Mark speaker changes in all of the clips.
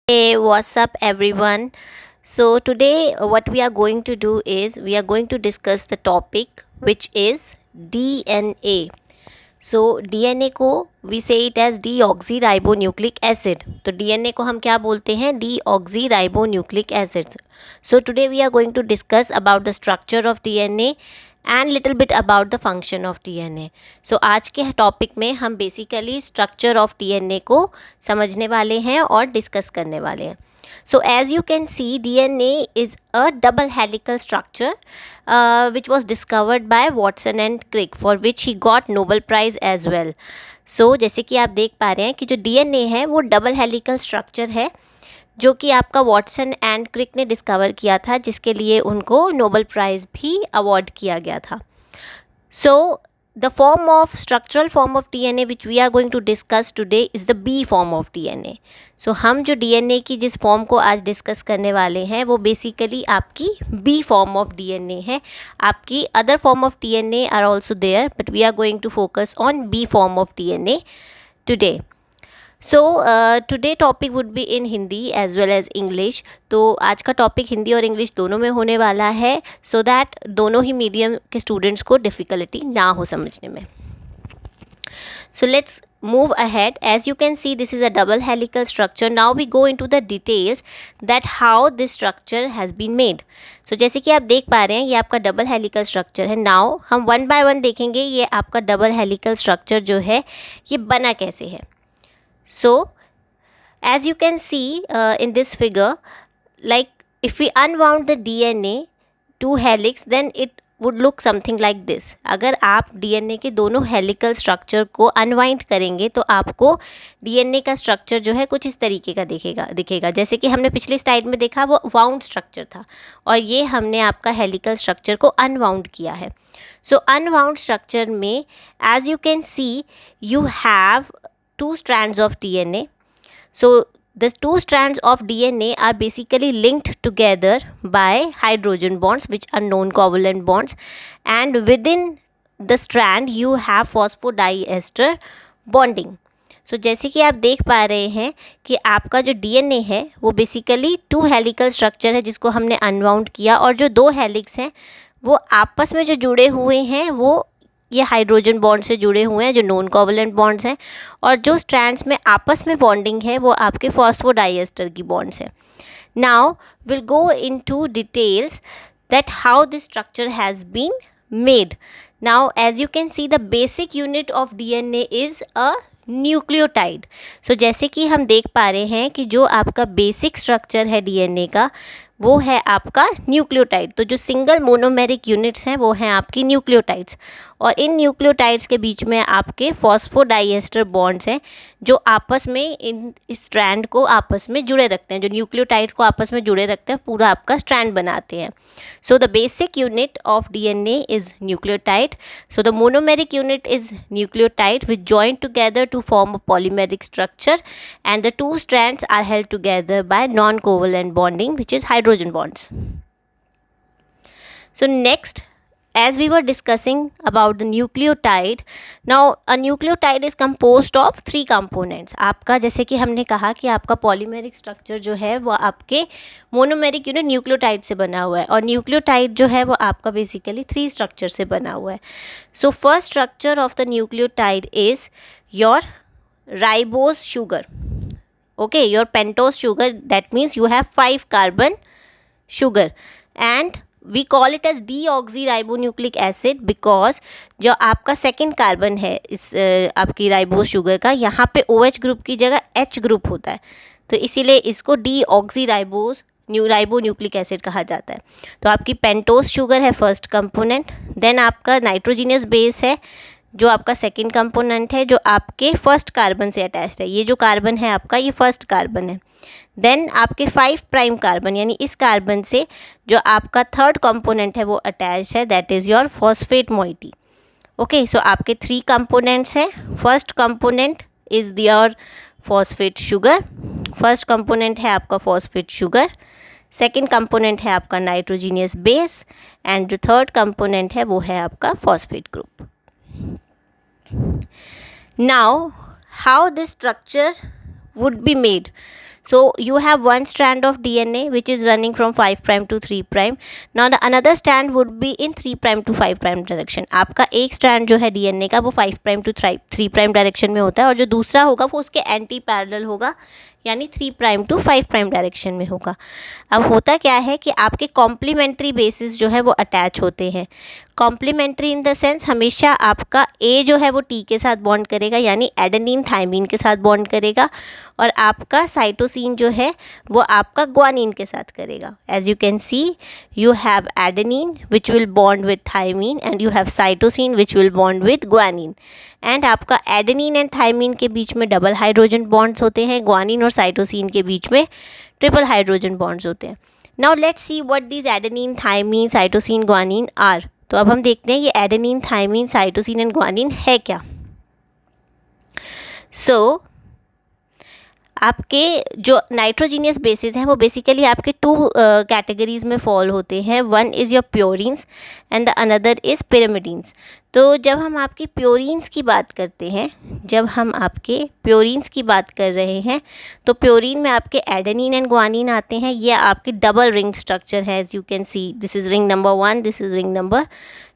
Speaker 1: Hey, what's up, everyone? So, today, what we are going to do is we are going to discuss the topic which is DNA. So, DNA को we say it as deoxyribonucleic acid. तो DNA को हम क्या बोलते हैं? Deoxyribonucleic acid. So, today we are going to discuss about the structure of DNA and little bit about the function of DNA. So आज के topic में हम बेसिकली स्ट्रक्चर ऑफ डीएनए को समझने वाले हैं और डिस्कस करने वाले हैं. So as you can see, DNA is a double helical structure which was discovered by Watson and Crick, for which he got Nobel Prize as well. So जैसे कि आप देख पा रहे हैं कि जो DNA है वो डबल हेलिकल स्ट्रक्चर है जो कि आपका वॉटसन एंड क्रिक ने डिस्कवर किया था, जिसके लिए उनको नोबेल प्राइज़ भी अवार्ड किया गया था. So the form of structural form of DNA which we are going to discuss today is the B form of DNA. सो हम जो डीएनए की जिस फॉर्म को आज डिस्कस करने वाले हैं वो बेसिकली आपकी बी फॉर्म ऑफ डीएनए है. आपकी other form of DNA are also there, but we are going to focus on B form of DNA today. So today topic would be in Hindi as well as English. तो आज का topic Hindi और English दोनों में होने वाला है, so that दोनों ही मीडियम के स्टूडेंट्स को डिफ़िकल्टी ना हो समझने में. So let's move ahead. As you can see, this is a double helical structure. Now we go into the details that how this structure has been made. So जैसे कि आप देख पा रहे हैं ये आपका डबल हेलिकल स्ट्रक्चर है. नाउ हम वन बाय वन देखेंगे ये आपका डबल हेलिकल स्ट्रक्चर जो है ये बना कैसे है. So as you can see in this figure, like if we unwound the DNA to helix, then it would look something like this. अगर आप DNA के दोनों हेलिकल स्ट्रक्चर को अनवाइंड करेंगे तो आपको DNA का स्ट्रक्चर जो है कुछ इस तरीके का दिखेगा. जैसे कि हमने पिछली स्लाइड में देखा वो वाउंड स्ट्रक्चर था और ये हमने आपका हेलिकल स्ट्रक्चर को अनवाउंड किया है. सो अनवाउंड स्ट्रक्चर में as you can see you have two strands of DNA. So the two strands of DNA are basically linked together by hydrogen bonds, which are non-covalent bonds, and within the strand you have phosphodiester bonding. So जैसे कि आप देख पा रहे हैं कि आपका जो DNA है वो बेसिकली टू हेलिकल स्ट्रक्चर है जिसको हमने अनवाउंड किया, और जो दो हेलिक्स हैं वो आपस में जो जुड़े हुए हैं वो ये हाइड्रोजन बॉन्ड से जुड़े हुए हैं जो नॉन कोवलेंट बॉन्ड्स हैं, और जो स्ट्रैंड्स में आपस में बॉन्डिंग है वो आपके फॉस्फोडाइएस्टर की बॉन्ड्स हैं. Now will go into details that how this structure has been made. Now as you can see the basic unit of DNA is a nucleotide. So जैसे कि हम देख पा रहे हैं कि जो आपका बेसिक स्ट्रक्चर है डीएनए का वो है आपका न्यूक्लियोटाइड. तो जो सिंगल मोनोमेरिक यूनिट्स हैं वो हैं आपकी न्यूक्लियोटाइड्स, और इन न्यूक्लियोटाइड्स के बीच में आपके फॉस्फोडाइएस्टर बॉन्ड्स हैं जो आपस में इन स्ट्रैंड को आपस में जुड़े रखते हैं. जो न्यूक्लियोटाइड्स को आपस में जुड़े रखते हैं पूरा आपका स्ट्रैंड बनाते हैं. So the basic unit of DNA is nucleotide. So the monomeric unit is nucleotide which join together to form a polymeric structure, and the two strands are held together by non-covalent bonding, which is hydrogen bonds. So next, as we were discussing about the nucleotide, now a nucleotide is composed of three components. आपका जैसे कि हमने कहा कि आपका polymeric structure जो है वो आपके monomeric unit nucleotide से बना हुआ है, और nucleotide जो है वो आपका basically three structure से बना हुआ है. So first structure of the nucleotide is your ribose sugar. Okay, your pentose sugar, that means you have 5 carbon sugar, and we call it as deoxyribonucleic acid because जो आपका second carbon है इस आपकी ribose sugar का, यहाँ पे OH group की जगह H ग्रुप होता है, तो इसीलिए इसको राइबोन्यूक्लिक एसिड कहा जाता है. तो आपकी पेंटोस शुगर है फर्स्ट कंपोनेंट, देन आपका नाइट्रोजिनियस बेस है जो आपका सेकेंड कंपोनेंट है जो आपके फर्स्ट कार्बन से अटैच्ड है. ये जो कार्बन है आपका ये फर्स्ट कार्बन है. देन आपके 5 प्राइम कार्बन यानी इस कार्बन से जो आपका थर्ड कंपोनेंट है वो अटैच है, that is your phosphate moiety. Okay, so आपके 3 कंपोनेंट्स हैं. First component is your phosphate sugar. First component है आपका फॉस्फेट शुगर, सेकेंड कंपोनेंट है आपका नाइट्रोजीनियस बेस, एंड जो थर्ड कंपोनेंट है वो है आपका phosphate group. Now how this structure would be made. So you have one strand of DNA which is running from 5 prime to 3 prime. Now the another strand would be in 3 prime to 5 prime direction. आपका एक strand जो है DNA का वो 5 prime to 3 prime direction में होता है, और जो दूसरा होगा वो उसके एंटी पैरेलल होगा, यानी 3 प्राइम टू 5 प्राइम डायरेक्शन में होगा. अब होता क्या है कि आपके कॉम्प्लीमेंट्री बेसिस जो है वो अटैच होते हैं. कॉम्प्लीमेंट्री इन द सेंस हमेशा आपका ए जो है वो टी के साथ बॉन्ड करेगा, यानी एडेनिन थायमीन के साथ बॉन्ड करेगा, और आपका साइटोसिन जो है वो आपका ग्वानिन के साथ करेगा. As you can see, you have adenine which will bond with thymine and you have cytosine which will bond with guanine. And आपका एडेनिन एंड थायमीन के बीच में डबल हाइड्रोजन बॉन्ड्स होते हैं, ग्वानिन और साइटोसिन के बीच में ट्रिपल हाइड्रोजन बॉन्ड्स होते हैं. Now let's see what these adenine, thymine, cytosine, guanine are. तो अब हम देखते हैं ये adenine, thymine, cytosine and guanine है क्या. सो आपके जो नाइट्रोजीनियस बेसिस हैं वो बेसिकली आपके टू कैटेगरीज़ में फॉल होते हैं. One is your purines and the another is pyrimidines. तो जब हम आपकी प्योरिन्स की बात करते हैं, जब हम आपके प्योरिन्स की बात कर रहे हैं, तो प्योरिन में आपके एडेनिन एंड ग्वानिन आते हैं. ये आपकी डबल रिंग स्ट्रक्चर है. As you can see, this is ring number 1, this is ring number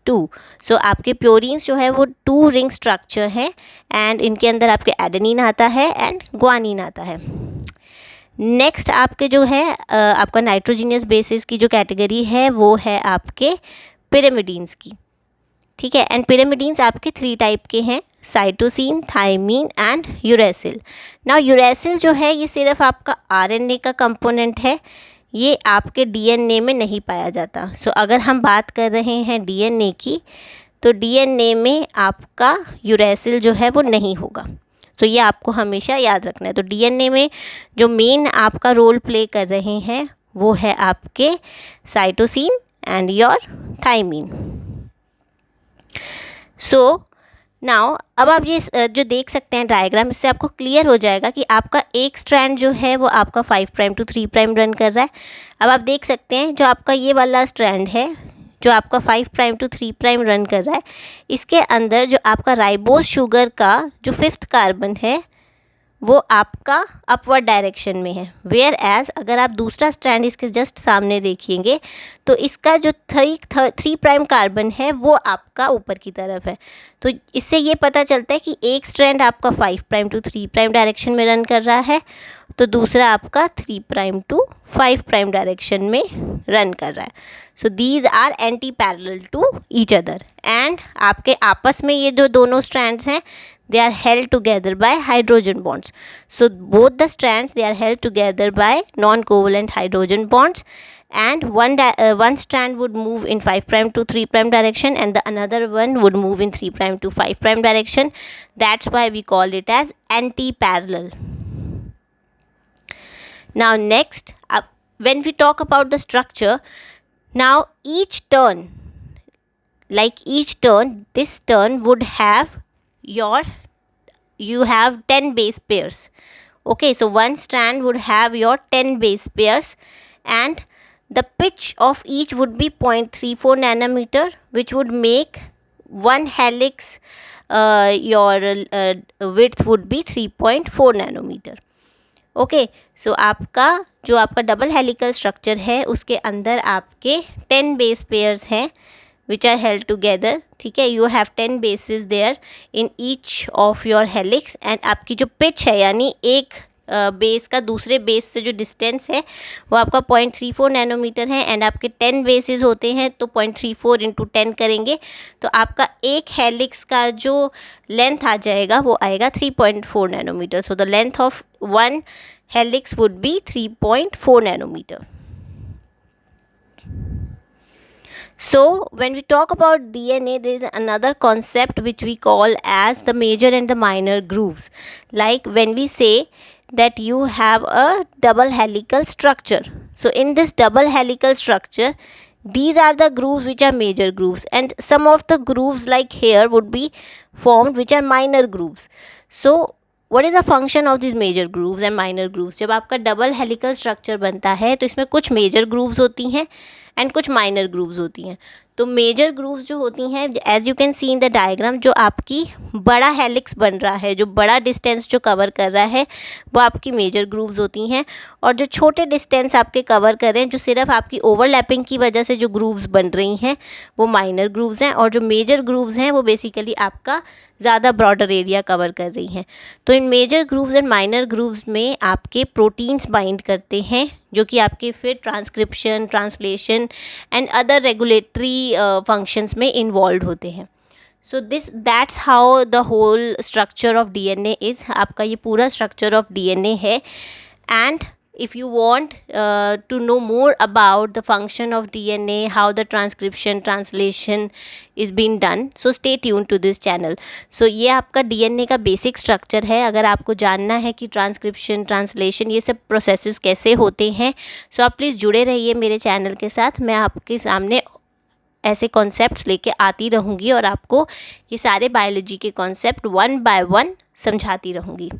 Speaker 1: 2. So आपके प्योरिन्स जो है वो 2 रिंग स्ट्रक्चर है, एंड इनके अंदर आपके एडेनिन आता है एंड ग्वानिन आता है. नेक्स्ट आपके जो है आपका नाइट्रोजीनियस बेसिस की जो कैटेगरी है वो है आपके पिरामिडीन्स की. ठीक है. एंड पिरामिडीन्स आपके 3 टाइप के हैं, cytosine, thymine and uracil. Now uracil जो है ये सिर्फ आपका आरएनए का कंपोनेंट है, ये आपके डीएनए में नहीं पाया जाता. सो अगर हम बात कर रहे हैं डीएनए की, तो डीएनए में आपका यूरेसिल जो है वो नहीं होगा. तो ये आपको हमेशा याद रखना है. तो डीएनए में जो मेन आपका रोल प्ले कर रहे हैं वो है आपके cytosine and your thymine. So now अब आप ये जो देख सकते हैं डायग्राम, इससे आपको क्लियर हो जाएगा कि आपका एक स्ट्रैंड जो है वो आपका 5 प्राइम टू 3 प्राइम रन कर रहा है. अब आप देख सकते हैं जो आपका ये वाला स्ट्रैंड है जो आपका 5 प्राइम टू 3 प्राइम रन कर रहा है, इसके अंदर जो आपका राइबोस शुगर का जो 5th कार्बन है वो आपका अपवर्ड डायरेक्शन में है. वेयर एज अगर आप दूसरा स्ट्रैंड इसके जस्ट सामने देखिएंगे तो इसका जो 3 प्राइम कार्बन है वो आपका ऊपर की तरफ है. तो इससे ये पता चलता है कि एक स्ट्रैंड आपका 5 प्राइम टू 3 प्राइम डायरेक्शन में रन कर रहा है, तो दूसरा आपका 3 प्राइम टू 5 प्राइम डायरेक्शन में रन कर रहा है. So these are anti parallel to each other, and आपके आपस में ये जो दोनों स्ट्रैंड्स हैं they are held together by hydrogen bonds. So both the strands, they are held together by non-covalent hydrogen bonds, and one strand would move in 5 prime to 3 prime direction and the another one would move in 3 prime to 5 prime direction. That's why we call it as anti-parallel. Now next, when we talk about the structure, now each turn, this turn would have you have 10 base pairs. Okay, so one strand would have your 10 base pairs, and the pitch of each would be 0.34 nanometer, which would make one helix, your width would be 3.4 nanometer. Okay. सो आपका जो आपका double helical structure है उसके अंदर आपके 10 base pairs हैं which are held together. ठीक है. you have 10 bases there in each of your helix, and आपकी जो pitch है यानी एक बेस का दूसरे बेस से जो डिस्टेंस है वो आपका 0.34 नैनोमीटर है, एंड आपके 10 बेसिस होते हैं तो 0.34 इंटू 10 करेंगे तो आपका एक हेलिक्स का जो लेंथ आ जाएगा वो आएगा 3.4 nanometre. So the length of one helix would be 3.4 nanometre. So when we talk about DNA, there is another concept which we call as the major and the minor grooves. Like when we say that you have a double helical structure. So in this double helical structure, these are the grooves which are major grooves, and some of the grooves like here would be formed which are minor grooves. So what is the function of these major grooves and minor grooves? जब आपका double helical structure बनता है तो इसमें कुछ major grooves होती हैं and कुछ माइनर ग्रूव्स होती हैं। तो मेजर ग्रूव्स जो होती हैं, as you can see in the diagram, जो आपकी बड़ा हेलिक्स बन रहा है, जो बड़ा डिस्टेंस जो कवर कर रहा है, वो आपकी मेजर ग्रूव्स होती हैं। और जो छोटे डिस्टेंस आपके कवर कर रहे हैं, जो सिर्फ आपकी ओवरलैपिंग की वजह से जो ग्रूव्स बन रही हैं, वो माइनर ग्रूव्स हैं। और जो मेजर ग्रूव्स हैं वो बेसिकली आपका ज़्यादा ब्रॉडर एरिया कवर कर रही हैं। तो इन major grooves and minor grooves में आपके प्रोटीन्स बाइंड करते हैं, जो कि आपके फिर transcription, translation and other regulatory functions में इन्वॉल्व होते हैं। So that's how the whole structure of DNA is. आपका ये पूरा स्ट्रक्चर ऑफ डीएनए है। And if you want to know more about the function of DNA, how the transcription translation is being done, so stay tuned to this channel. So ये आपका DNA का basic structure है। अगर आपको जानना है कि ट्रांसक्रिप्शन, ट्रांसलेशन, ये सब प्रोसेसेस कैसे होते हैं, सो आप प्लीज़ जुड़े रहिए मेरे चैनल के साथ। मैं आपके सामने ऐसे कॉन्सेप्ट्स लेके आती रहूँगी और आपको ये सारे बायोलॉजी के कॉन्सेप्ट वन बाय वन समझाती रहूँगी।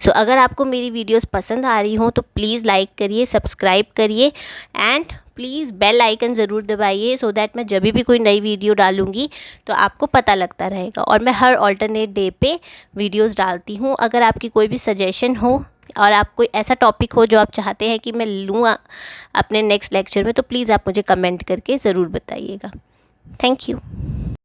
Speaker 1: सो अगर आपको मेरी वीडियोस पसंद आ रही हों तो प्लीज़ लाइक करिए, सब्सक्राइब करिए एंड प्लीज़ बेल आइकन ज़रूर दबाइए, सो दैट मैं जब भी कोई नई वीडियो डालूँगी तो आपको पता लगता रहेगा। और मैं हर ऑल्टरनेट डे पे वीडियोस डालती हूँ। अगर आपकी कोई भी सजेशन हो और आप कोई ऐसा टॉपिक हो जो आप चाहते हैं कि मैं लूँ अपने नेक्स्ट लेक्चर में, तो प्लीज़ आप मुझे कमेंट करके ज़रूर बताइएगा। Thank you.